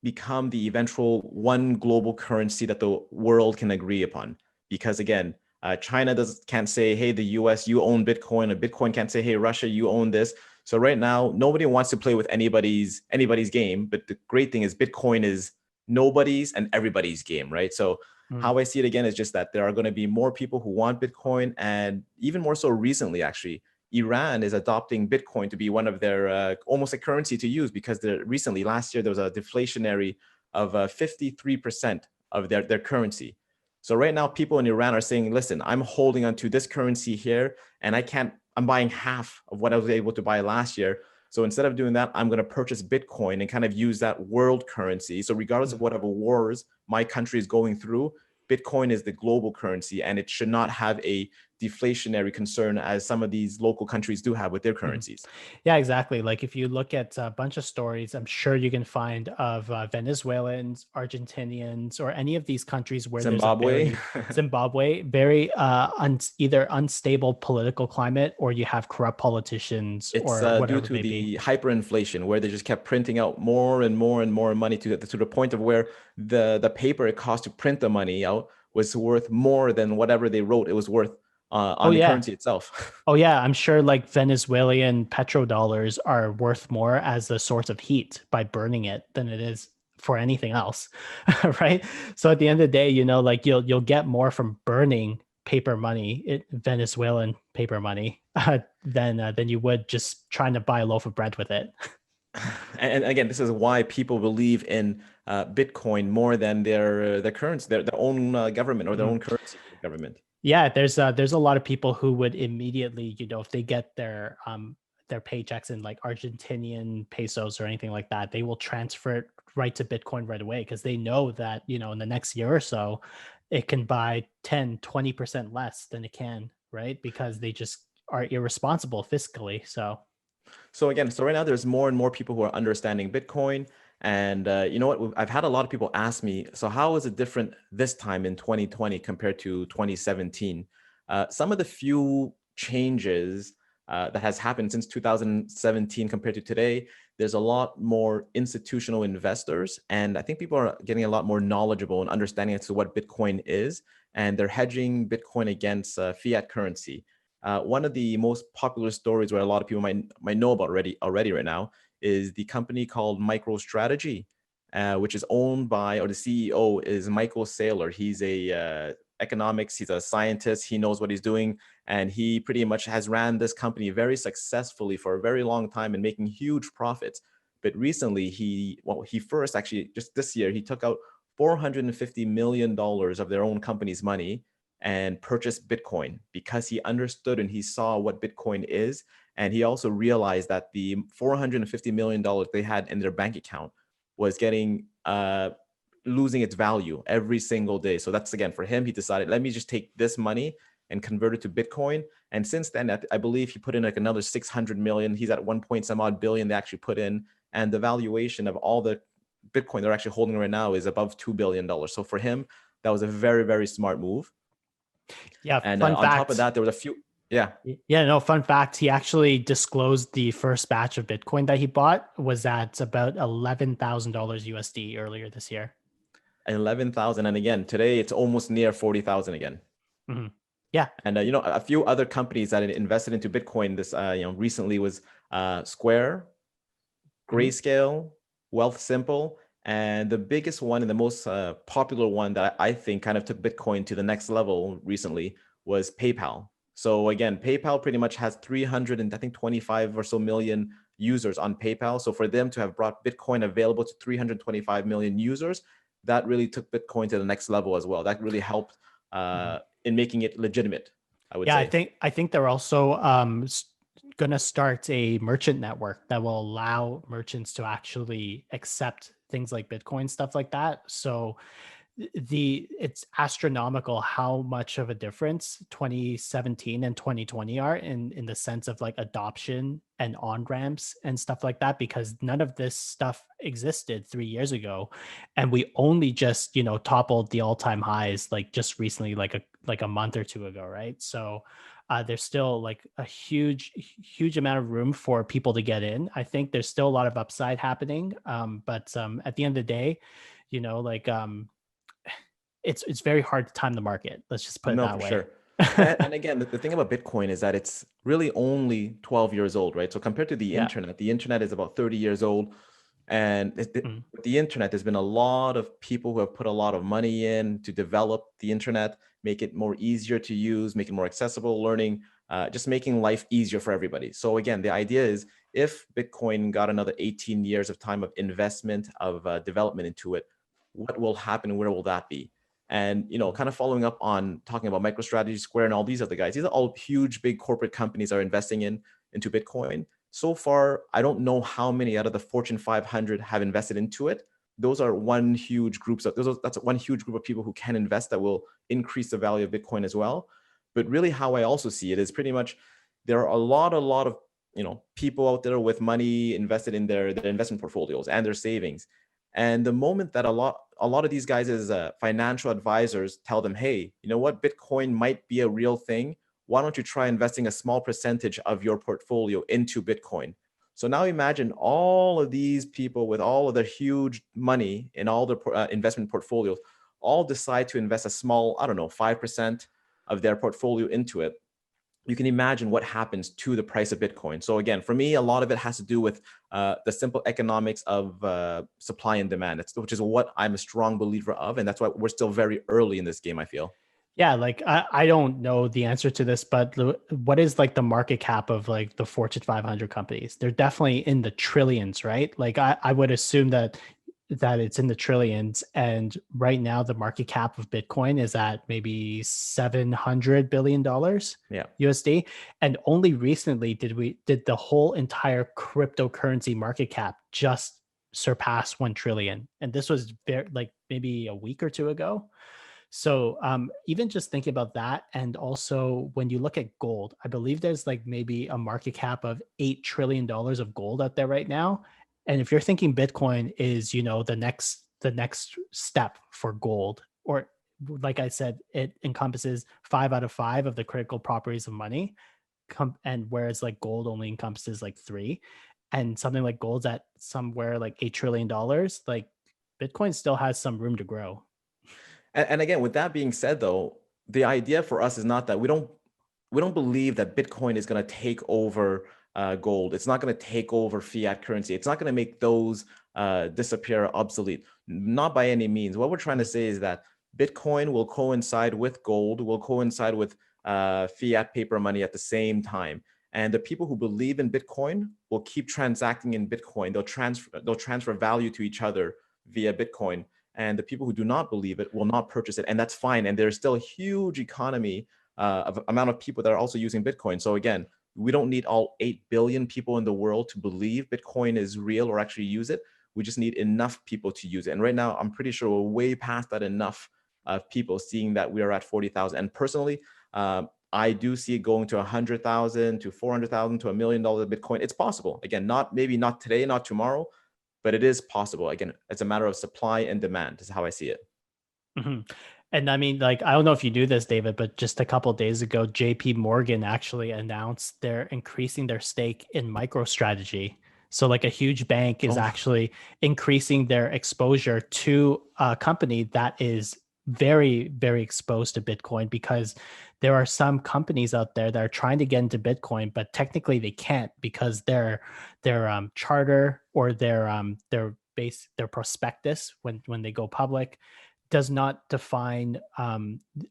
become the eventual one global currency that the world can agree upon. Because again, China can't say, hey, the US, you own Bitcoin, or Bitcoin can't say, hey, Russia, you own this. So right now, nobody wants to play with anybody's game. But the great thing is Bitcoin is nobody's and everybody's game, right? So how I see it again is just that there are going to be more people who want Bitcoin, and even more so recently, actually, Iran is adopting Bitcoin to be one of their almost a currency to use, because recently, last year, there was a deflationary of 53% of their currency. So right now, people in Iran are saying, listen, I'm holding onto this currency here, and I'm buying half of what I was able to buy last year. So instead of doing that, I'm going to purchase Bitcoin and kind of use that world currency. So regardless of whatever wars my country is going through, Bitcoin is the global currency, and it should not have a deflationary concern as some of these local countries do have with their currencies. Yeah, exactly. Like if you look at a bunch of stories, I'm sure you can find of Venezuelans, Argentinians, or any of these countries where there's a Zimbabwe. very Zimbabwe, very either unstable political climate, or you have corrupt politicians It's or due whatever it to may be. the hyperinflation, where they just kept printing out more and more and more money to the point of where the paper it cost to print the money out was worth more than whatever they wrote it was worth Oh on the yeah. currency itself. Oh yeah, I'm sure like Venezuelan petrodollars are worth more as a source of heat by burning it than it is for anything else, right? So at the end of the day, you know, like you'll get more from burning paper money, Venezuelan paper money, than you would just trying to buy a loaf of bread with it. And again, this is why people believe in Bitcoin more than their currency, their own government, or their Mhm. own currency government. Yeah, there's a lot of people who would immediately, you know, if they get their paychecks in like Argentinian pesos or anything like that, they will transfer it right to Bitcoin right away, because they know that, you know, in the next year or so, it can buy 10-20% less than it can, right? Because they just are irresponsible fiscally. So So again, so right now there's more and more people who are understanding Bitcoin. And you know what? I've had a lot of people ask me, so how is it different this time in 2020 compared to 2017? Some of the few changes that has happened since 2017 compared to today, there's a lot more institutional investors. And I think people are getting a lot more knowledgeable and understanding as to what Bitcoin is. And they're hedging Bitcoin against fiat currency. One of the most popular stories where a lot of people might know about already right now is the company called MicroStrategy, which is owned by, or the CEO is Michael Saylor. He's a economics, he's a scientist, he knows what he's doing, and he pretty much has ran this company very successfully for a very long time and making huge profits. But recently, he first actually just this year he took out $450 million of their own company's money and purchased Bitcoin, because he understood and he saw what Bitcoin is. And he also realized that the $450 million they had in their bank account was getting losing its value every single day. So that's, again, for him, he decided, let me just take this money and convert it to Bitcoin. And since then, I believe he put in like another 600 million. He's at 1 point some odd billion they actually put in. And the valuation of all the Bitcoin they're actually holding right now is above $2 billion. So for him, that was a very, very smart move. yeah, And fun on top of fact. that, there was a few. Yeah. Yeah, no, fun fact. He actually disclosed the first batch of Bitcoin that he bought was at about $11,000 USD earlier this year. 11,000. And again, today it's almost near 40,000 again. Mm-hmm. Yeah. And, a few other companies that invested into Bitcoin this, recently was Square, Mhm. Grayscale, Wealth Simple, and the biggest one and the most popular one that I think kind of took Bitcoin to the next level recently was PayPal. So again, PayPal pretty much has 300 and I think 25 or so million users on PayPal. So for them to have brought Bitcoin available to 325 million users, that really took Bitcoin to the next level as well. That really helped Mhm. in making it legitimate, I would Yeah, say. I think they're also going to start a merchant network that will allow merchants to actually accept things like Bitcoin, stuff like that. So it's astronomical how much of a difference 2017 and 2020 are in the sense of like adoption and on ramps and stuff like that, because none of this stuff existed 3 years ago, and we only just toppled the all-time highs like just recently, like a month or two ago, right? So there's still like a huge amount of room for people to get in. I think there's still a lot of upside happening, but at the end of the day, like it's very hard to time the market. Let's just put it No, that for way. sure. And again, the thing about Bitcoin is that it's really only 12 years old, right? So compared to Yeah. the internet is about 30 years old. And Mm. with the internet, there's been a lot of people who have put a lot of money in to develop the internet, make it more easier to use, make it more accessible, learning, just making life easier for everybody. So again, the idea is if Bitcoin got another 18 years of time of investment, of development into it, what will happen? Where will that be? And kind of following up on talking about MicroStrategy, Square, and all these other guys, these are all huge, big corporate companies are investing into Bitcoin. So far, I don't know how many out of the Fortune 500 have invested into it. Those are one huge groups of that's one huge group of people who can invest that will increase the value of Bitcoin as well. But really, how I also see it is pretty much there are a lot of people out there with money invested in their investment portfolios and their savings. And the moment that a lot of these guys as financial advisors tell them, hey, you know what, Bitcoin might be a real thing. Why don't you try investing a small percentage of your portfolio into Bitcoin? So now imagine all of these people with all of their huge money in all their investment portfolios all decide to invest a small, I don't know, 5% of their portfolio into it. You can imagine what happens to the price of Bitcoin. So again, for me, a lot of it has to do with the simple economics of supply and demand, which is what I'm a strong believer of. And that's why we're still very early in this game, I feel. Yeah, like I don't know the answer to this, but what is like the market cap of like the Fortune 500 companies? They're definitely in the trillions, right? Like I would assume that it's in the trillions, and right now the market cap of Bitcoin is at maybe $700 billion Yeah. USD, and only recently did the whole entire cryptocurrency market cap just surpass 1 trillion, and this was very like maybe a week or two ago. So even just thinking about that, and also when you look at gold, I believe there's like maybe a market cap of $8 trillion of gold out there right now. And if you're thinking Bitcoin is, the next step for gold, or like I said, it encompasses 5 out of 5 of the critical properties of money, and whereas like gold only encompasses like three, and something like gold's at somewhere like $8 trillion, like Bitcoin still has some room to grow. And again, with that being said, though, the idea for us is not that we don't believe that Bitcoin is going to take over gold. It's not going to take over fiat currency. It's not going to make those disappear, obsolete. Not by any means. What we're trying to say is that Bitcoin will coincide with gold, will coincide with fiat paper money at the same time. And the people who believe in Bitcoin will keep transacting in Bitcoin. They'll transfer value to each other via Bitcoin. And the people who do not believe it will not purchase it, and that's fine. And there's still a huge economy of amount of people that are also using Bitcoin. So again, we don't need all 8 billion people in the world to believe Bitcoin is real or actually use it. We just need enough people to use it. And right now, I'm pretty sure we're way past that enough of people, seeing that we are at 40,000. And personally, I do see it going to 100,000 to 400,000 to $1 million of Bitcoin. It's possible. Again, maybe not today, not tomorrow, but it is possible. Again, it's a matter of supply and demand is how I see it. Mhm. And I mean, like, I don't know if you knew this, David, but just a couple of days ago, JP Morgan actually announced they're increasing their stake in MicroStrategy. So, like, a huge bank is Oh, actually increasing their exposure to a company that is very, very exposed to Bitcoin, because there are some companies out there that are trying to get into Bitcoin, but technically they can't because their charter or their prospectus when they go public does not define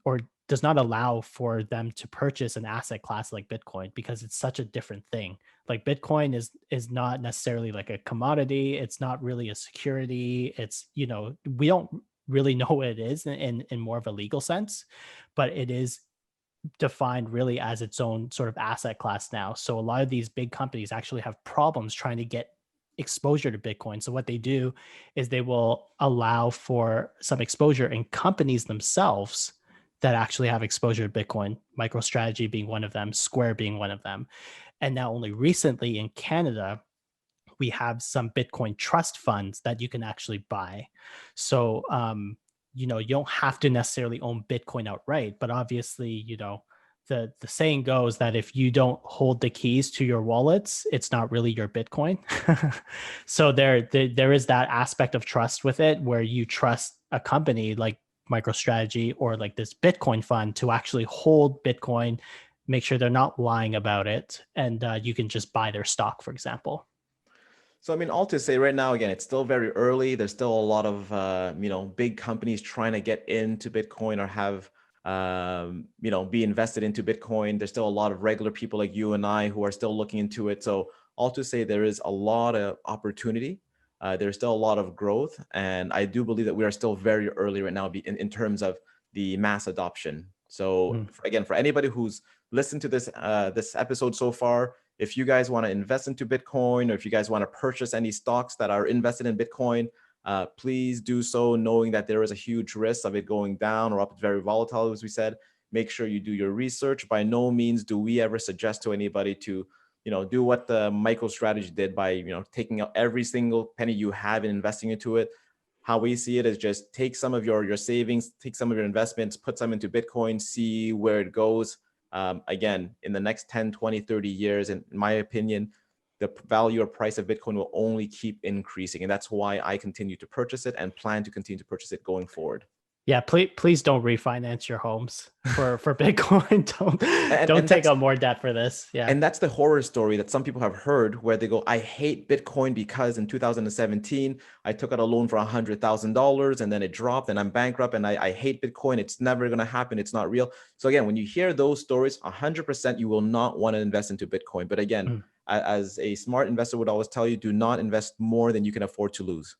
or does not allow for them to purchase an asset class like Bitcoin because it's such a different thing. Like Bitcoin is not necessarily like a commodity. It's not really a security. It's, we don't really know what it is in more of a legal sense, but it is defined really as its own sort of asset class now. So a lot of these big companies actually have problems trying to get exposure to Bitcoin. So what they do is they will allow for some exposure in companies themselves that actually have exposure to Bitcoin, MicroStrategy being one of them, Square being one of them. And now only recently in Canada, we have some Bitcoin trust funds that you can actually buy. So, you don't have to necessarily own Bitcoin outright, but obviously, the saying goes that if you don't hold the keys to your wallets, it's not really your Bitcoin. So there is that aspect of trust with it, where you trust a company like MicroStrategy or like this Bitcoin fund to actually hold Bitcoin, make sure they're not lying about it, and you can just buy their stock, for example. So, I mean, all to say right now, again, it's still very early. There's still a lot of, big companies trying to get into Bitcoin or have, be invested into Bitcoin. There's still a lot of regular people like you and I who are still looking into it. So all to say, there is a lot of opportunity. There's still a lot of growth. And I do believe that we are still very early right now in terms of the mass adoption. So again, for anybody who's listened to this episode so far, if you guys want to invest into Bitcoin, or if you guys want to purchase any stocks that are invested in Bitcoin, please do so knowing that there is a huge risk of it going down or up. It's very volatile, as we said. Make sure you do your research. By no means do we ever suggest to anybody to, do what the MicroStrategy did by, taking out every single penny you have and investing into it. How we see it is just take some of your savings, take some of your investments, put some into Bitcoin, see where it goes. Again, in the next 10, 20, 30 years, in my opinion, the value or price of Bitcoin will only keep increasing. And that's why I continue to purchase it and plan to continue to purchase it going forward. Yeah, please don't refinance your homes for Bitcoin. Don't take on more debt for this. Yeah. And that's the horror story that some people have heard, where they go, I hate Bitcoin because in 2017, I took out a loan for $100,000 and then it dropped and I'm bankrupt and I hate Bitcoin. It's never going to happen. It's not real. So again, when you hear those stories, 100% you will not want to invest into Bitcoin. But again, as a smart investor would always tell you, do not invest more than you can afford to lose.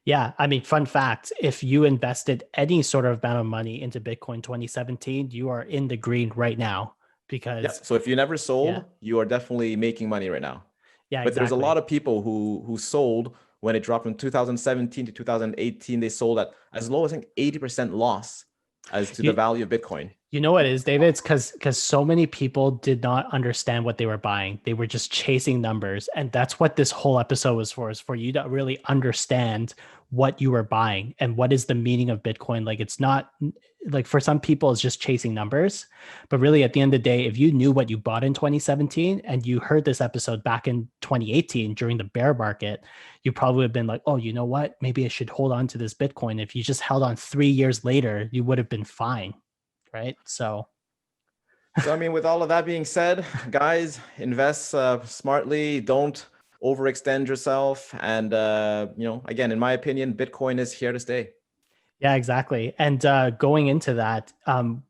Yeah. I mean, fun fact, if you invested any sort of amount of money into Bitcoin 2017, you are in the green right now because So if you never sold, you are definitely making money right now. Yeah, but there's a exactly. lot of people who sold when it dropped from 2017 to 2018. They sold at as low as, I think, 80% loss as to the value of Bitcoin. You know what it is, David? It's because so many people did not understand what they were buying. They were just chasing numbers. And that's what this whole episode was for, is for you to really understand what you were buying and what is the meaning of Bitcoin. Like, it's not like, for some people, it's just chasing numbers. But really, at the end of the day, if you knew what you bought in 2017 and you heard this episode back in 2018 during the bear market, you probably would have been like, oh, you know what? Maybe I should hold on to this Bitcoin. If you just held on 3 years later, you would have been fine. Right. So, I mean, with all of that being said, guys, invest smartly. Don't overextend yourself. And, again, in my opinion, Bitcoin is here to stay. Yeah, exactly. And going into that,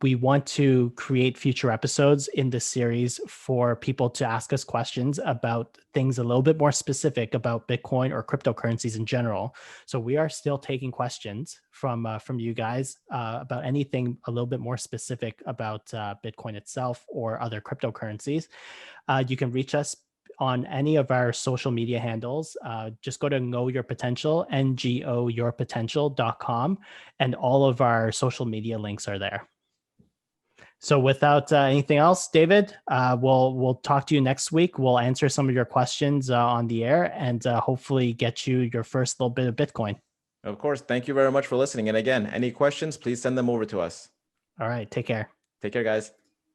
we want to create future episodes in this series for people to ask us questions about things a little bit more specific about Bitcoin or cryptocurrencies in general. So we are still taking questions from you guys about anything a little bit more specific about Bitcoin itself or other cryptocurrencies. You can reach us on any of our social media handles. Just go to Know Your Potential, NGOYourPotential.com, and all of our social media links are there. So without anything else, David, we'll talk to you next week. We'll answer some of your questions on the air and hopefully get you your first little bit of Bitcoin. Of course. Thank you very much for listening. And again, any questions, please send them over to us. All right. Take care. Take care, guys.